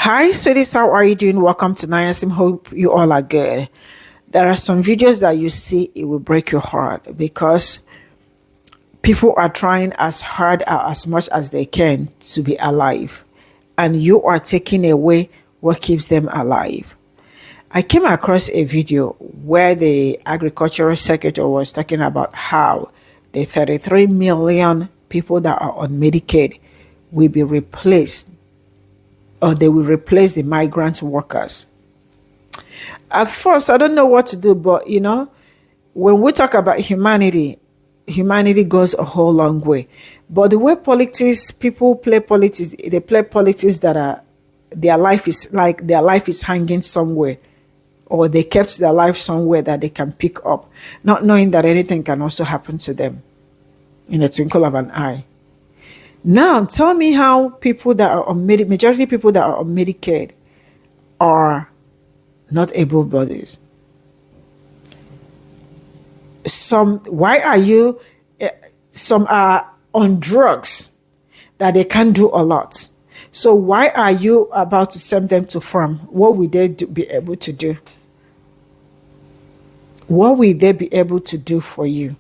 Hi, sweeties. How are you doing? Welcome to Niasim. Hope you all are good. There are some videos that you see, it will break your heart because people are trying as hard as much as they can to be alive, and you are taking away what keeps them alive. I came across a video where the agricultural secretary was talking about how the 33 million people that are on Medicaid will be replaced, or they will replace the migrant workers. At first, I don't know what to do, but when we talk about humanity, humanity goes a whole long way. But the way politics, people play politics, they play politics that are their life is hanging somewhere, or they kept their life somewhere that they can pick up, not knowing that anything can also happen to them in a twinkle of an eye. Now, tell me how people that are on majority people that are on Medicaid are not able bodies. Why are you? Some are on drugs that they can't do a lot. So why are you about to send them to farm? What will they be able to do? What will they be able to do for you?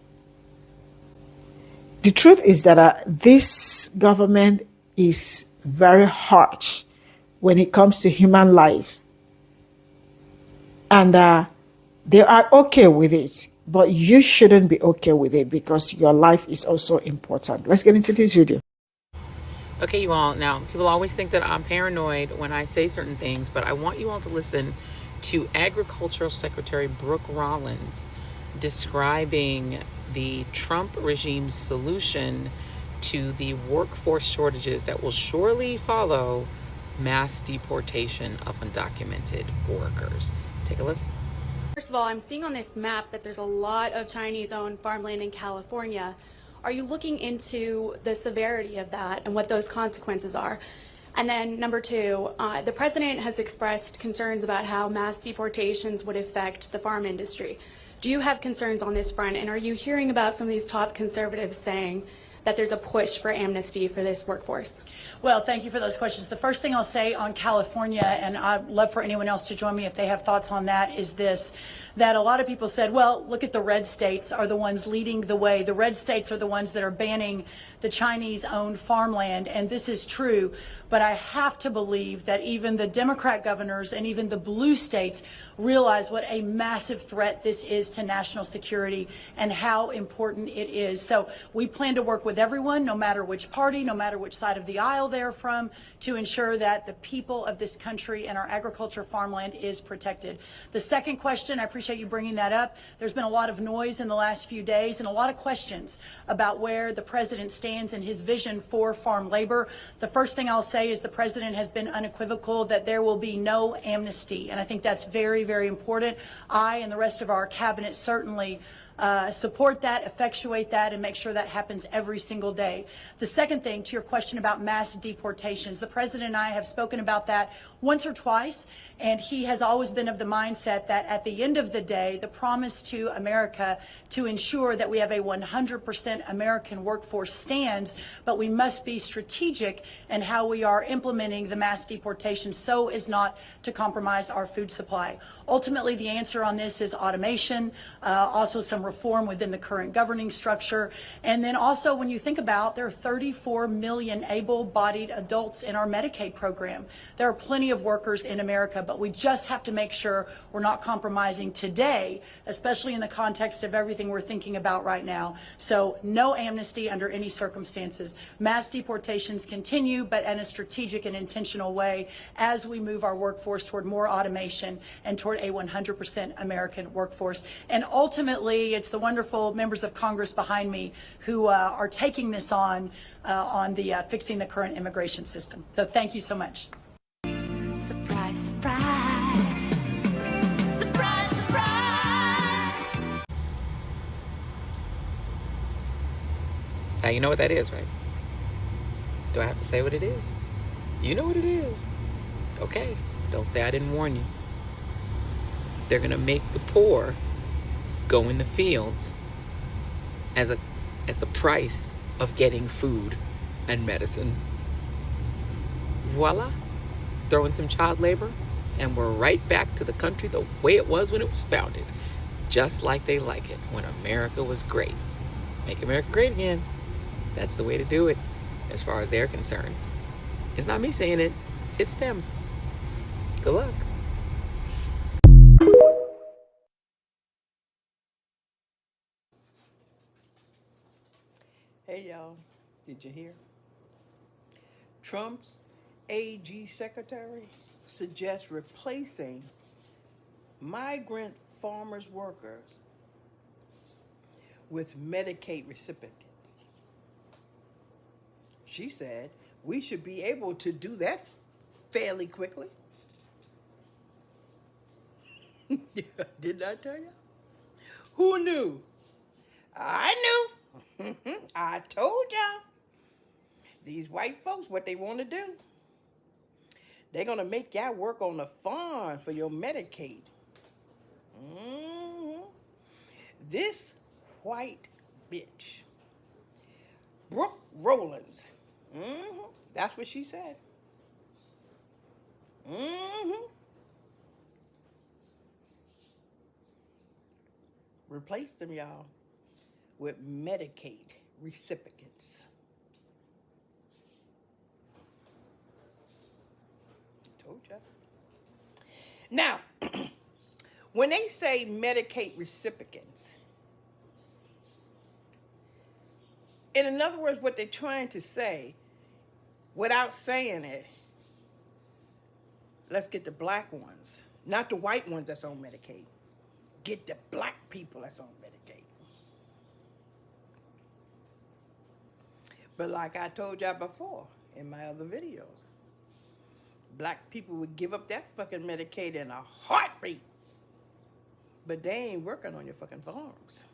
The truth is that this government is very harsh when it comes to human life. And they are okay with it, but you shouldn't be okay with it because your life is also important. Let's get into this video. Okay, you all. Now, people always think that I'm paranoid when I say certain things, but I want you all to listen to Agricultural Secretary Brooke Rollins describing the Trump regime's solution to the workforce shortages that will surely follow mass deportation of undocumented workers. Take a listen. First of all, I'm seeing on this map that there's a lot of Chinese-owned farmland in California. Are you looking into the severity of that and what those consequences are? And then number two, the president has expressed concerns about how mass deportations would affect the farm industry. Do you have concerns on this front? And are you hearing about some of these top conservatives saying that there's a push for amnesty for this workforce? Well, thank you for those questions. The first thing I'll say on California, and I'd love for anyone else to join me if they have thoughts on that, is this, that a lot of people said, well, look at the red states are the ones leading the way. The red states are the ones that are banning the Chinese-owned farmland, and this is true. But I have to believe that even the Democrat governors and even the blue states realize what a massive threat this is to national security and how important it is. So we plan to work with everyone, no matter which party, no matter which side of the aisle they're from, to ensure that the people of this country and our agriculture farmland is protected. The second question, I appreciate you bringing that up. There's been a lot of noise in the last few days and a lot of questions about where the president stands in his vision for farm labor. The first thing I'll say is the president has been unequivocal that there will be no amnesty, and I think that's very, very important. I and the rest of our cabinet certainly support that, effectuate that, and make sure that happens every single day. The second thing, to your question about mass deportations, the president and I have spoken about that once or twice, and he has always been of the mindset that at the end of the day, the promise to America to ensure that we have a 100% American workforce stands, but we must be strategic in how we are implementing the mass deportation so as not to compromise our food supply. Ultimately, the answer on this is automation, also some reform within the current governing structure, and then also when you think about there are 34 million able-bodied adults in our Medicaid program. There are plenty of workers in America, but we just have to make sure we're not compromising today, especially in the context of everything we're thinking about right now. So no amnesty under any circumstances. Mass deportations continue, but in a strategic and intentional way as we move our workforce toward more automation and toward a 100% American workforce. And ultimately, it's the wonderful members of Congress behind me who are taking this on the fixing the current immigration system. So thank you so much. Surprise, surprise. Surprise, surprise. Now, you know what that is, right? Do I have to say what it is? You know what it is. Okay, don't say I didn't warn you. They're going to make the poor go in the fields as the price of getting food and medicine. Voila. throw in some child labor, and we're right back to the country the way it was when it was founded. Just like they like it when America was great. Make America great again. That's the way to do it, as far as they're concerned. It's not me saying it, it's them. Good luck. Hey y'all, did you hear? Trump's AG secretary suggests replacing migrant farmers workers with Medicaid recipients. She said we should be able to do that fairly quickly. Didn't I tell you? Who knew? I knew. I told y'all. These white folks, what they want to do. They're going to make y'all work on the farm for your Medicaid. This white bitch, Rollins. That's what she said. Replace them, y'all, with Medicaid recipients. Told ya. Now, when they say Medicaid recipients, in other words, what they're trying to say, without saying it, let's get the black ones, not the white ones that's on Medicaid. Get the black people that's on Medicaid. But like I told y'all before in my other videos, black people would give up that fucking Medicaid in a heartbeat. But they ain't working on your fucking farms.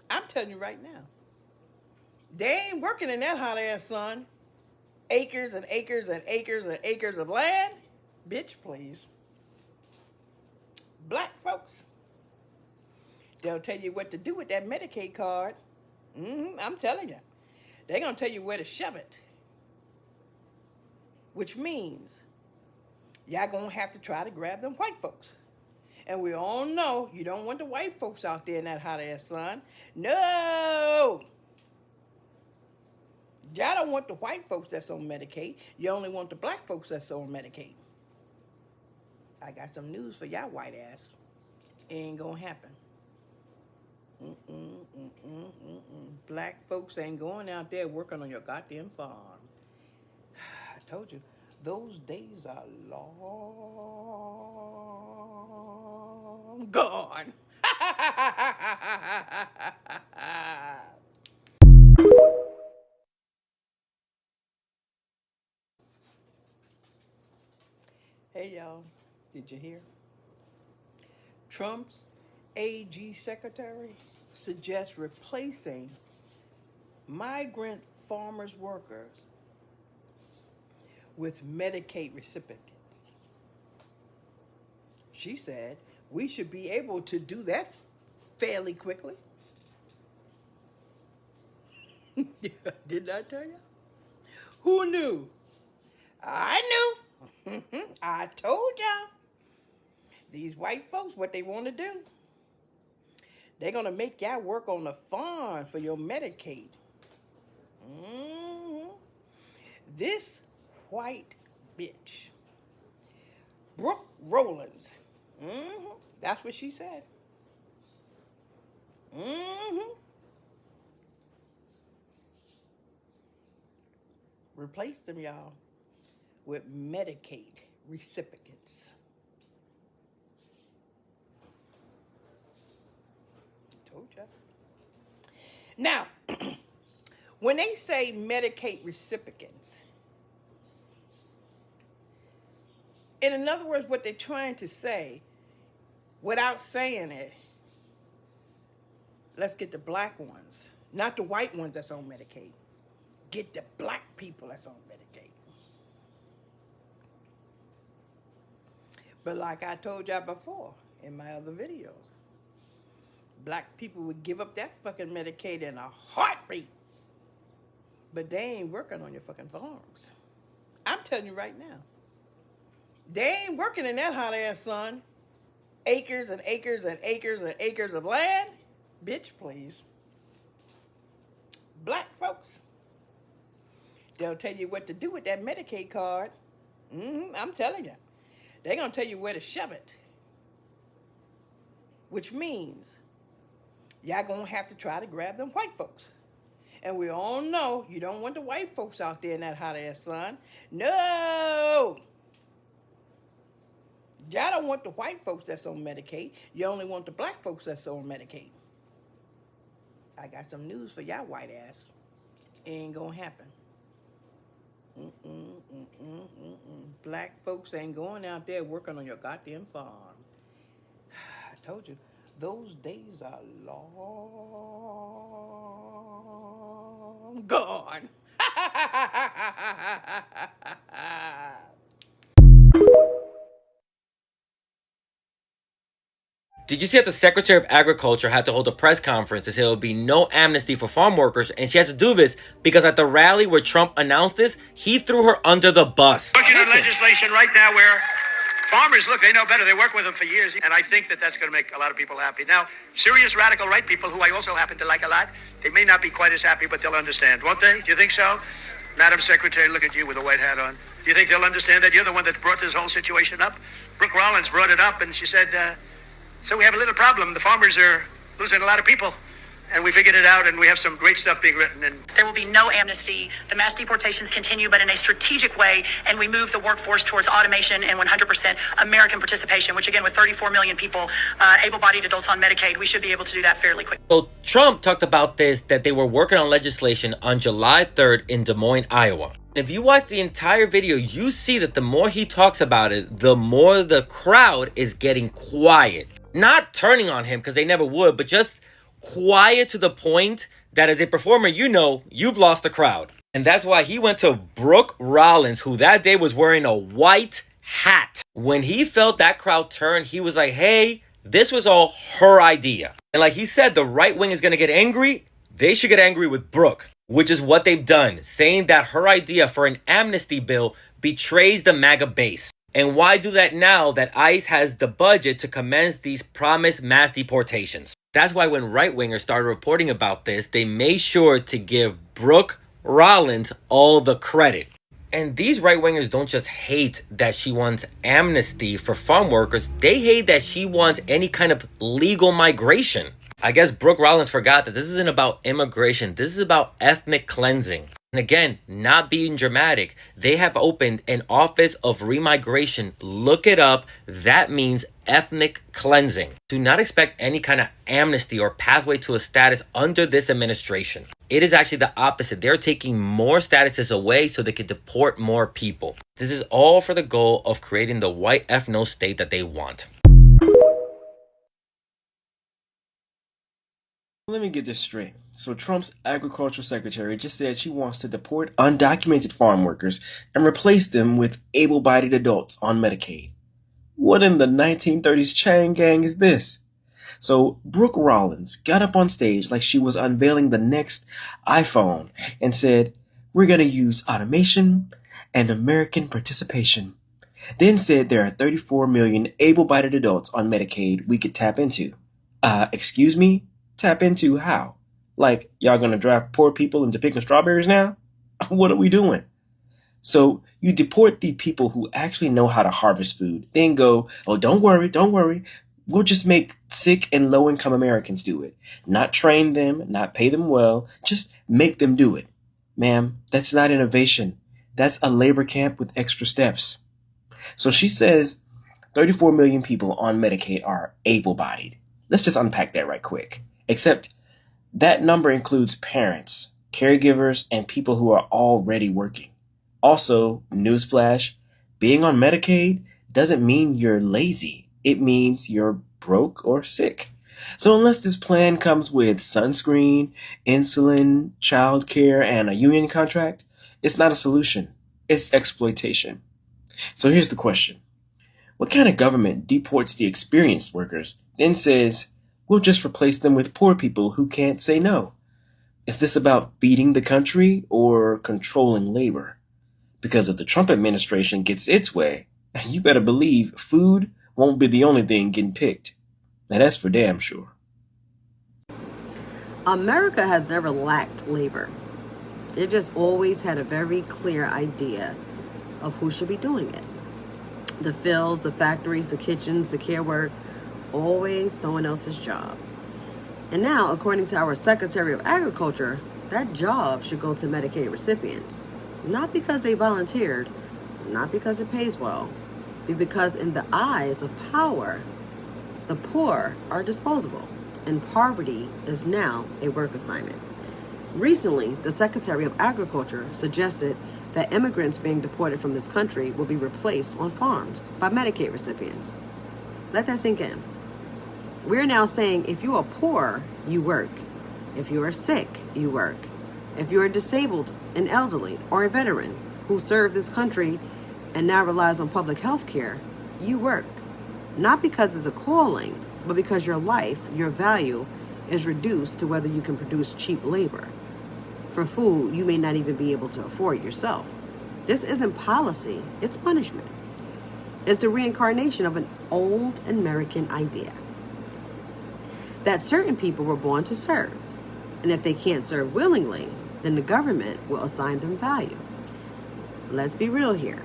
I'm telling you right now. They ain't working in that hot ass sun. Acres and acres and acres and acres of land. Bitch, please. Black folks. They'll tell you what to do with that Medicaid card. I'm telling you. They're going to tell you where to shove it. Which means y'all going to have to try to grab them white folks. And we all know you don't want the white folks out there in that hot ass sun. No! Y'all don't want the white folks that's on Medicaid. You only want the black folks that's on Medicaid. I got some news for y'all white ass. It ain't gonna happen. Black folks ain't going out there working on your goddamn farm. I told you, those days are long gone. Hey y'all, did you hear? Trump's AG secretary suggests replacing migrant farmers workers with Medicaid recipients. She said we should be able to do that fairly quickly. Didn't I tell you? Who knew? I knew. I told y'all. These white folks, what they want to do. They're going to make y'all work on the farm for your Medicaid. This white bitch, Rollins. That's what she said. Replace them, y'all, with Medicaid recipients. Told ya. Now, when they say Medicaid recipients, in other words, what they're trying to say, without saying it, let's get the black ones, not the white ones that's on Medicaid. Get the black people that's on Medicaid. But like I told y'all before in my other videos, black people would give up that fucking Medicaid in a heartbeat. But they ain't working on your fucking farms. I'm telling you right now. They ain't working in that hot ass sun. Acres and acres and acres and acres of land. Bitch, please. Black folks, they'll tell you what to do with that Medicaid card. I'm telling you. They're going to tell you where to shove it. Which means y'all going to have to try to grab them white folks. And we all know you don't want the white folks out there in that hot ass sun. No! Y'all don't want the white folks that's on Medicaid. You only want the black folks that's on Medicaid. I got some news for y'all white ass. It ain't gonna happen. Black folks ain't going out there working on your goddamn farm. I told you, those days are long gone. Did you see that the Secretary of Agriculture had to hold a press conference to say there will be no amnesty for farm workers? And she had to do this because at the rally where Trump announced this, he threw her under the bus. Working on legislation right now where farmers, look, they know better. They work with them for years. And I think that that's going to make a lot of people happy. Now, serious radical right people, who I also happen to like a lot, they may not be quite as happy, but they'll understand, won't they? Do you think so? Madam Secretary, look at you with a white hat on. Do you think they'll understand that you're the one that brought this whole situation up? Brooke Rollins brought it up, and she said, so we have a little problem. The farmers are losing a lot of people. And we figured it out, and we have some great stuff being written. And There will be no amnesty. The mass deportations continue, but in a strategic way, and we move the workforce towards automation and 100% American participation, which again, with 34 million people, able-bodied adults on Medicaid, we should be able to do that fairly quickly. So Trump talked about this, that they were working on legislation on July 3rd in Des Moines, Iowa. If you watch the entire video, you see that the more he talks about it, the more the crowd is getting quiet. Not turning on him, because they never would, but just quiet to the point that as a performer, you know, you've lost the crowd. And that's why he went to Brooke Rollins, who that day was wearing a white hat. When he felt that crowd turn, he was like, hey, this was all her idea. And like he said, the right wing is going to get angry. They should get angry with Brooke, which is what they've done, saying that her idea for an amnesty bill betrays the MAGA base. And why do that now that ICE has the budget to commence these promised mass deportations? That's why when right-wingers started reporting about this, they made sure to give Brooke Rollins all the credit. And these right-wingers don't just hate that she wants amnesty for farm workers, they hate that she wants any kind of legal migration. I guess Brooke Rollins forgot that this isn't about immigration, this is about ethnic cleansing. And again, not being dramatic, they have opened an office of remigration. Look it up. That means ethnic cleansing. Do not expect any kind of amnesty or pathway to a status under this administration. It is actually the opposite. They're taking more statuses away so they can deport more people. This is all for the goal of creating the white ethno state that they want. Let me get this straight. So Trump's agricultural secretary just said she wants to deport undocumented farm workers and replace them with able-bodied adults on Medicaid. What in the 1930s chain gang is this? So Brooke Rollins got up on stage like she was unveiling the next iPhone and said, we're going to use automation and American participation. Then said there are 34 million able-bodied adults on Medicaid we could tap into. Excuse me? Tap into how? Like, y'all gonna draft poor people into picking strawberries now? What are we doing? So you deport the people who actually know how to harvest food, then go, oh, don't worry. We'll just make sick and low-income Americans do it. Not train them, not pay them well, just make them do it. Ma'am, that's not innovation. That's a labor camp with extra steps. So she says 34 million people on Medicaid are able-bodied. Let's just unpack that right quick. Except that number includes parents, caregivers, and people who are already working. Also, newsflash, being on Medicaid doesn't mean you're lazy. It means you're broke or sick. So unless this plan comes with sunscreen, insulin, childcare, and a union contract, it's not a solution. It's exploitation. So here's the question. What kind of government deports the experienced workers, then says, we'll just replace them with poor people who can't say no? Is this about feeding the country or controlling labor? Because if the Trump administration gets its way, And you better believe food won't be the only thing getting picked. Now that's for damn sure. America has never lacked labor. It just always had a very clear idea of who should be doing it. The fields, the factories, the kitchens, the care work, always someone else's job. And now, according to our Secretary of Agriculture, that job should go to Medicaid recipients. Not because they volunteered, not because it pays well, but because in the eyes of power, the poor are disposable, and poverty is now a work assignment. Recently, the Secretary of Agriculture suggested that immigrants being deported from this country will be replaced on farms by Medicaid recipients. Let that sink in. We're now saying if you are poor, you work. If you are sick, you work. If you are disabled, an elderly, or a veteran who served this country and now relies on public health care, you work. Not because it's a calling, but because your life, your value, is reduced to whether you can produce cheap labor. For food you may not even be able to afford yourself. This isn't policy, it's punishment. It's the reincarnation of an old American idea that certain people were born to serve, and if they can't serve willingly, then the government will assign them value. Let's be real here.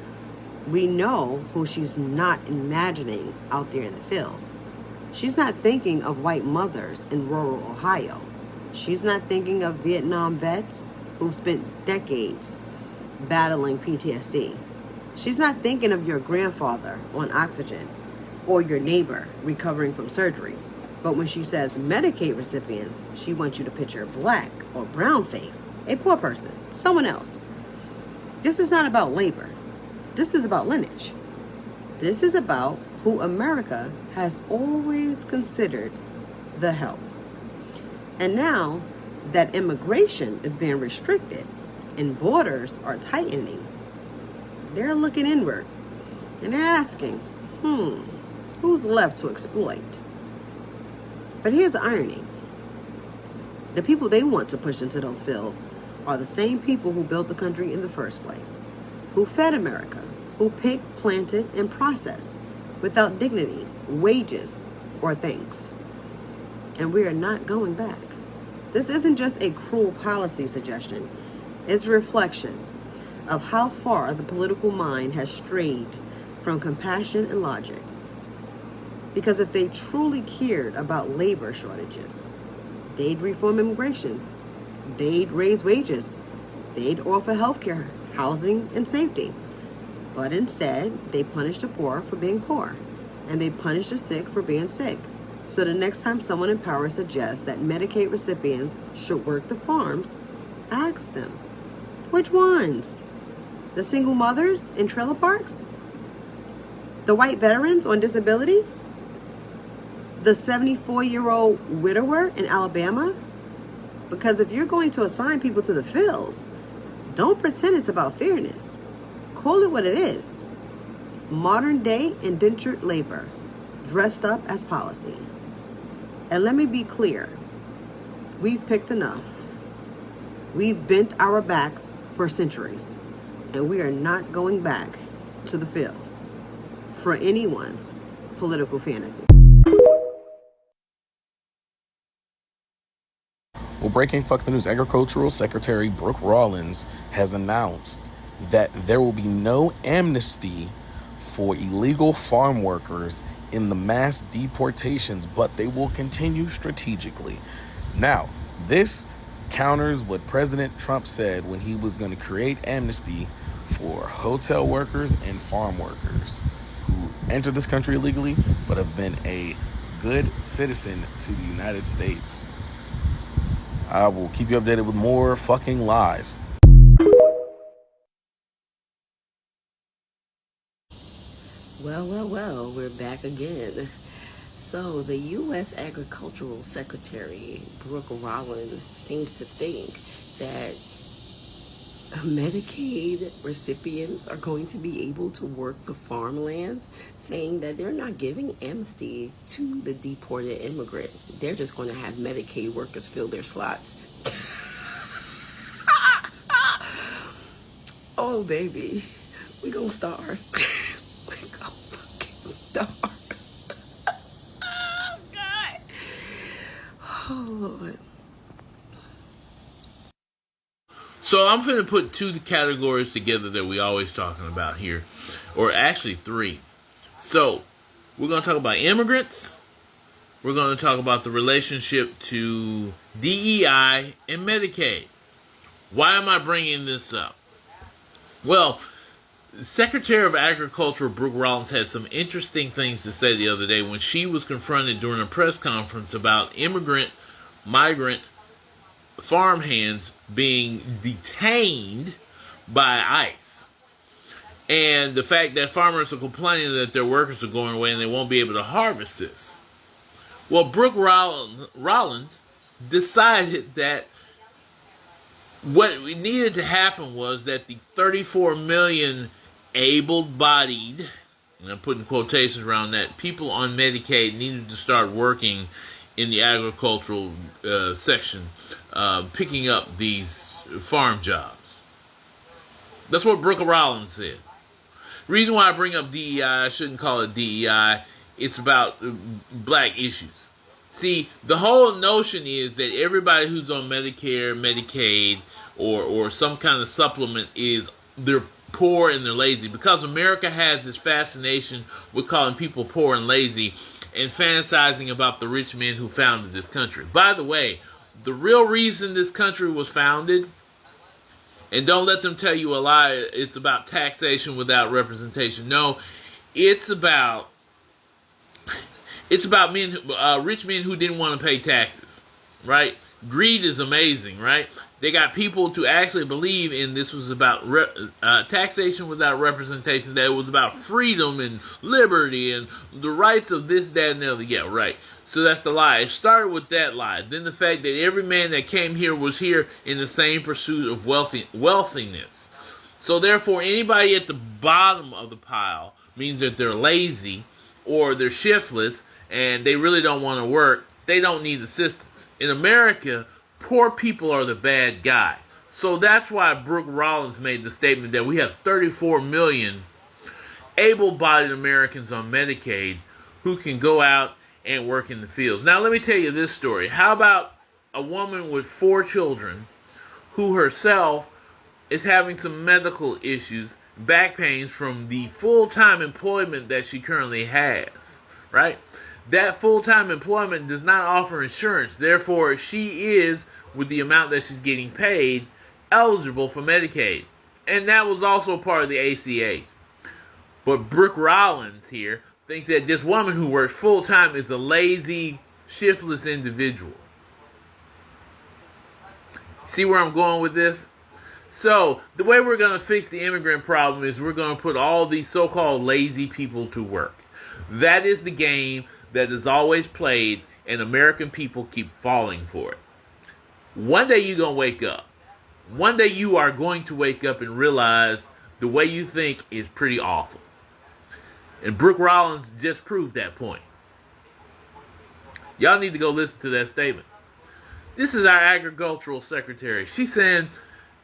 We know who she's not imagining out there in the fields. She's not thinking of white mothers in rural Ohio. She's not thinking of Vietnam vets who've spent decades battling PTSD. She's not thinking of your grandfather on oxygen or your neighbor recovering from surgery. But when she says Medicaid recipients, she wants you to picture black or brown face, a poor person, someone else. This is not about labor. This is about lineage. This is about who America has always considered the help. And now that immigration is being restricted and borders are tightening, they're looking inward and they're asking, who's left to exploit? But here's the irony. The people they want to push into those fields are the same people who built the country in the first place, who fed America, who picked, planted, and processed without dignity, wages, or thanks. And we are not going back. This isn't just a cruel policy suggestion. It's a reflection of how far the political mind has strayed from compassion and logic. Because if they truly cared about labor shortages, they'd reform immigration, they'd raise wages, they'd offer health care, housing, and safety. But instead, they punish the poor for being poor, and they punish the sick for being sick. So the next time someone in power suggests that Medicaid recipients should work the farms, ask them, which ones? The single mothers in trailer parks? The white veterans on disability? The 74-year-old widower in Alabama? Because if you're going to assign people to the fields, don't pretend it's about fairness. Call it what it is. Modern day indentured labor, dressed up as policy. And let me be clear, we've picked enough. We've bent our backs for centuries, and we are not going back to the fields for anyone's political fantasy. Well, breaking Fuck the News, Agricultural Secretary Brooke Rollins has announced that there will be no amnesty for illegal farm workers in the mass deportations, but they will continue strategically. Now, this counters what President Trump said when he was going to create amnesty for hotel workers and farm workers who entered this country illegally but have been a good citizen to the United States. I will keep you updated with more fucking lies. Well, we're back again. So the U.S. Agricultural Secretary, Brooke Rollins, seems to think that Medicaid recipients are going to be able to work the farmlands, saying that they're not giving amnesty to the deported immigrants. They're just going to have Medicaid workers fill their slots. Oh, baby, we gonna starve. We gonna So I'm going to put two categories together that we always talking about here, or actually three. So we're going to talk about immigrants. We're going to talk about the relationship to DEI and Medicaid. Why am I bringing this up? Well, Secretary of Agriculture Brooke Rollins had some interesting things to say the other day when she was confronted during a press conference about migrant farmhands being detained by ICE. And the fact that farmers are complaining that their workers are going away and they won't be able to harvest this. Well, Brooke Rollins decided that what needed to happen was that the 34 million able-bodied, and I'm putting quotations around that, people on Medicaid needed to start working in the agricultural section, picking up these farm jobs. That's what Brooke Rollins said. Reason why I bring up DEI, I shouldn't call it DEI, it's about black issues. See, the whole notion is that everybody who's on Medicare, Medicaid, or some kind of supplement they're poor and they're lazy, because America has this fascination with calling people poor and lazy and fantasizing about the rich men who founded this country. By the way, the real reason this country was founded, and don't let them tell you a lie, it's about taxation without representation. No, it's about men, rich men who didn't want to pay taxes, right? Greed is amazing, right? They got people to actually believe in this was about taxation without representation, that it was about freedom and liberty and the rights of this, that, and the other. Yeah, right. So that's the lie. It started with that lie. Then the fact that every man that came here was here in the same pursuit of wealthiness. So therefore, anybody at the bottom of the pile means that they're lazy or they're shiftless and they really don't want to work. They don't need assistance. In America, poor people are the bad guy. So that's why Brooke Rollins made the statement that we have 34 million able-bodied Americans on Medicaid who can go out and work in the fields. Now let me tell you this story. How about a woman with 4 children who herself is having some medical issues, back pains from the full-time employment that she currently has, right? That full-time employment does not offer insurance. Therefore, she is, with the amount that she's getting paid, eligible for Medicaid. And that was also part of the ACA. But Brooke Rollins here thinks that this woman who works full-time is a lazy, shiftless individual. See where I'm going with this? So, the way we're going to fix the immigrant problem is we're going to put all these so-called lazy people to work. That is the game that is always played, and American people keep falling for it. One day you're going to wake up. One day you are going to wake up and realize the way you think is pretty awful. And Brooke Rollins just proved that point. Y'all need to go listen to that statement. This is our agricultural secretary. She's saying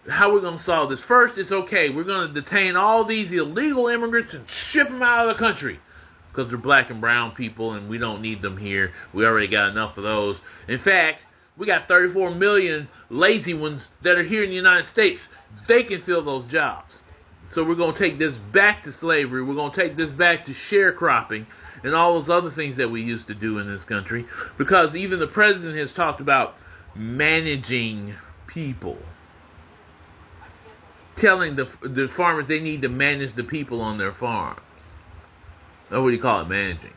how we're going to solve this. First, it's okay. We're going to detain all these illegal immigrants and ship them out of the country, because they're black and brown people and we don't need them here. We already got enough of those. In fact, we got 34 million lazy ones that are here in the United States. They can fill those jobs. So we're going to take this back to slavery. We're going to take this back to sharecropping and all those other things that we used to do in this country. Because even the president has talked about managing people. Telling the farmers they need to manage the people on their farms. That's what do you call it, managing.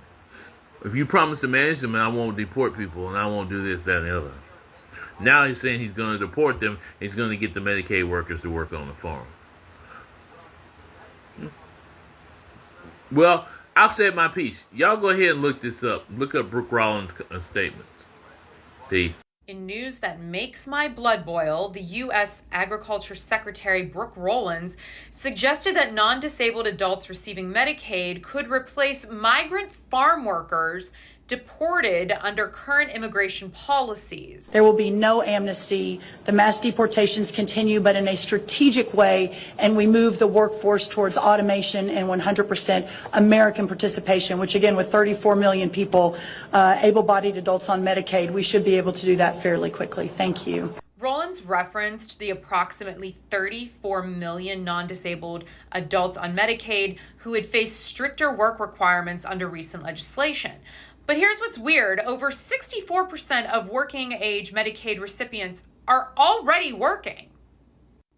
If you promise to manage them, and I won't deport people, and I won't do this, that, and the other. Now he's saying he's going to deport them, and he's going to get the Medicaid workers to work on the farm. Well, I've said my piece. Y'all go ahead and look this up. Look up Brooke Rollins' statements. Peace. In news that makes my blood boil, the U.S. Agriculture Secretary Brooke Rollins suggested that non-disabled adults receiving Medicaid could replace migrant farm workers deported under current immigration policies. There will be no amnesty. The mass deportations continue, but in a strategic way, and we move the workforce towards automation and 100% American participation, which again, with 34 million people, able-bodied adults on Medicaid, we should be able to do that fairly quickly. Thank you. Rollins referenced the approximately 34 million non-disabled adults on Medicaid who would face stricter work requirements under recent legislation. But here's what's weird. Over 64% of working age Medicaid recipients are already working.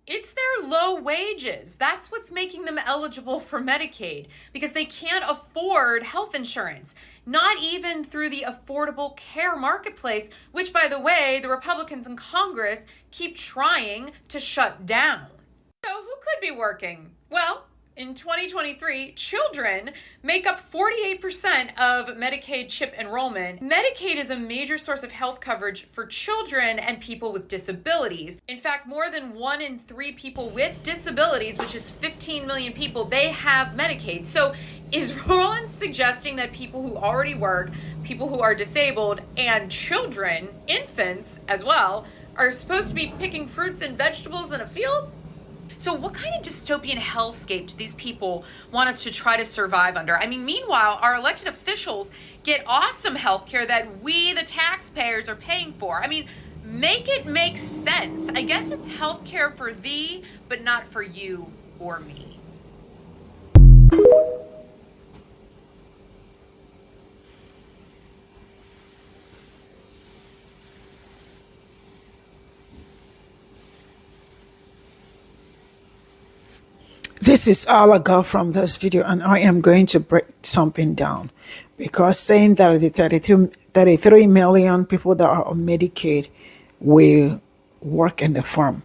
It's their low wages. That's what's making them eligible for Medicaid, because they can't afford health insurance, not even through the Affordable Care Marketplace, which, by the way, the Republicans in Congress keep trying to shut down. So who could be working? Well, in 2023, children make up 48% of Medicaid CHIP enrollment. Medicaid is a major source of health coverage for children and people with disabilities. In fact, more than 1 in 3 people with disabilities, which is 15 million people, they have Medicaid. So is Rollins suggesting that people who already work, people who are disabled, and children, infants as well, are supposed to be picking fruits and vegetables in a field? So what kind of dystopian hellscape do these people want us to try to survive under? I mean, meanwhile, our elected officials get awesome health care that we, the taxpayers, are paying for. I mean, make it make sense. I guess it's health care for thee, but not for you or me. This is all I got from this video, and I am going to break something down, because saying that the 33 million people that are on Medicaid will work in the farm.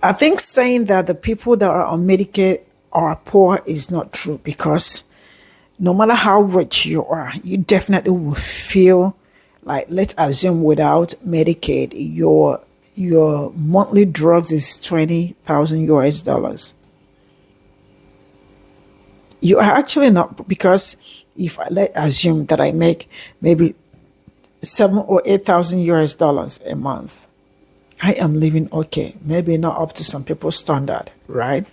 I think saying that the people that are on Medicaid are poor is not true, because no matter how rich you are, you definitely will feel like, let's assume without Medicaid, your monthly drugs is $20,000 US. You are actually not, because if let's assume that I make maybe $7,000 or $8,000 US a month, I am living okay. Maybe not up to some people's standard, right?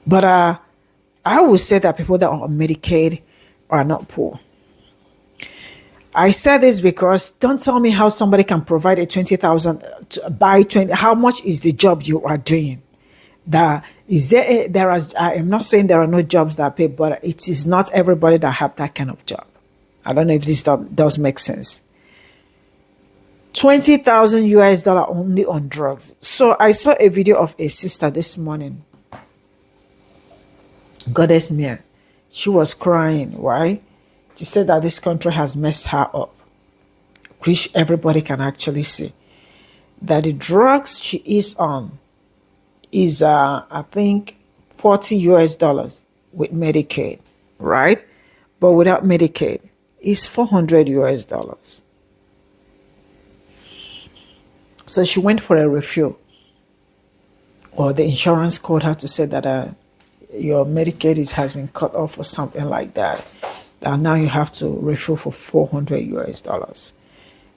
But I would say that people that are on Medicaid are not poor. I said this because don't tell me how somebody can provide a 20,000 by 20. How much is the job you are doing? That is there are, I am not saying there are no jobs that pay, but it is not everybody that have that kind of job. I don't know if this does make sense. 20,000 US dollar only on drugs. So I saw a video of a sister this morning. Goddess Mia. She was crying. Why? She said that this country has messed her up, which everybody can actually see. That the drugs she is on is I think $40 US with Medicaid, right? But without Medicaid, it's $400 US. So she went for a refill, or the insurance called her to say that your Medicaid has been cut off or something like that. That now you have to refill for $400 US.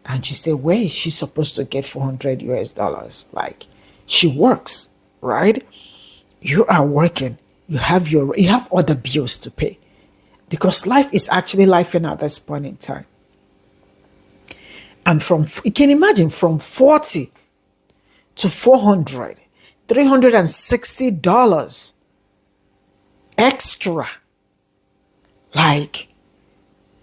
And she said, where is she supposed to get $400 US? Like, she works, right? You are working. You have other bills to pay, because life is actually life at this point in time. And you can imagine, from 40 to 400, $360 extra. Like,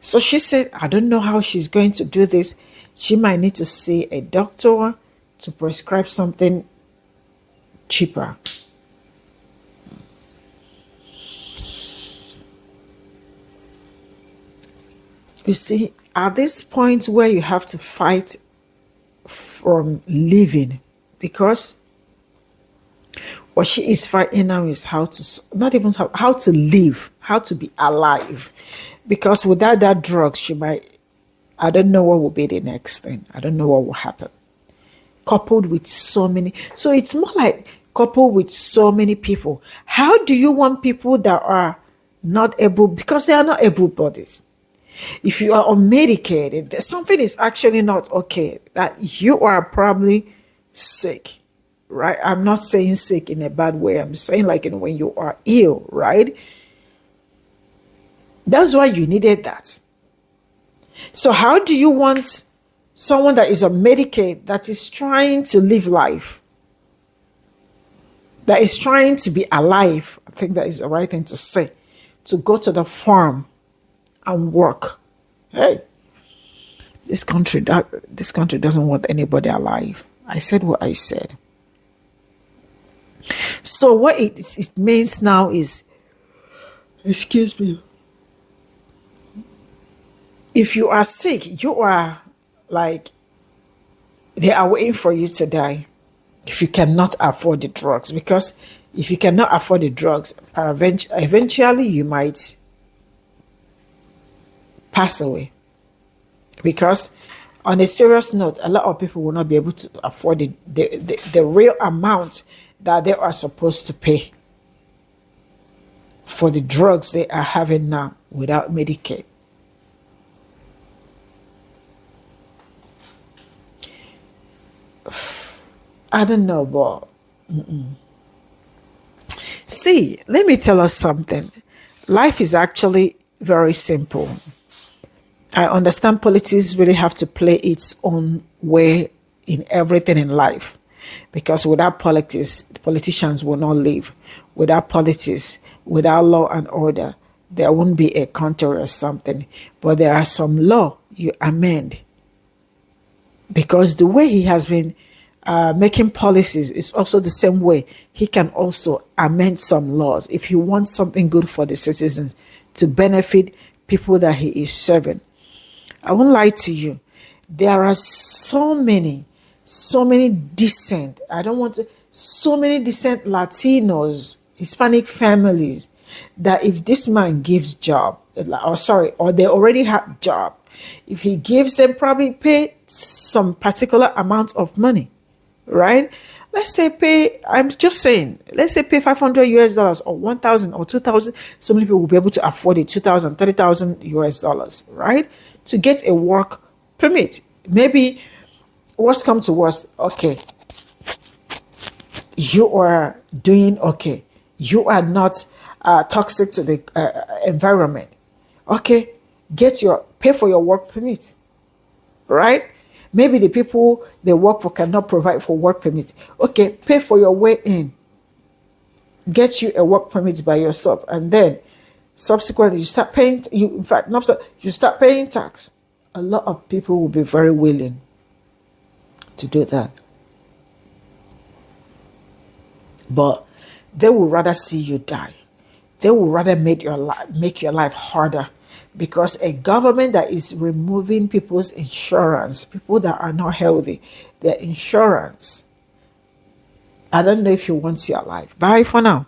so she said, I don't know how she's going to do this. She might need to see a doctor to prescribe something cheaper. You see, at this point where you have to fight from living, because what she is fighting now is how to, not even how to live, how to be alive. Because without that drug, she might, I don't know what will be the next thing. I don't know what will happen. Coupled with so many, so it's more like coupled with so many people. How do you want people that are not able, because they are not able bodies? If you are unmedicated, something is actually not okay, that you are probably sick, right? I'm not saying sick in a bad way. I'm saying like, when you are ill, right? That's why you needed that. So how do you want someone that is on Medicaid that is trying to live life, that is trying to be alive, I think that is the right thing to say, to go to the farm and work. Hey, this country doesn't want anybody alive. I said what I said. So what it means now is, excuse me, if you are sick, you are like, they are waiting for you to die if you cannot afford the drugs. Because if you cannot afford the drugs, eventually you might pass away. Because on a serious note, a lot of people will not be able to afford the real amount that they are supposed to pay for the drugs they are having now without Medicaid. I don't know, but see, let me tell us something. Life is actually very simple. I understand politics really have to play its own way in everything in life, because without politics, politicians will not live. Without politics, without law and order, there won't be a country or something. But there are some law you amend, because the way he has been making policies is also the same way he can also amend some laws if he wants something good for the citizens to benefit people that he is serving. I won't lie to you. There are so many decent, so many decent Latinos, Hispanic families that if this man gives job, or they already have job, if he gives them, probably pay some particular amount of money, right? Let's say pay $500 or 1,000 or 2,000. So many people will be able to afford it, 2,000, 30,000 US dollars, right? To get a work permit. Maybe worst come to worst, okay, you are doing okay. You are not toxic to the environment. Okay, pay for your work permit, right? Maybe the people they work for cannot provide for work permit. Okay, pay for your way in. Get you a work permit by yourself, and then subsequently you start paying. You start paying tax. A lot of people will be very willing to do that, but they would rather see you die. They would rather make your life harder, because a government that is removing people's insurance, people that are not healthy, their insurance, I don't know if you want your life. Bye for now.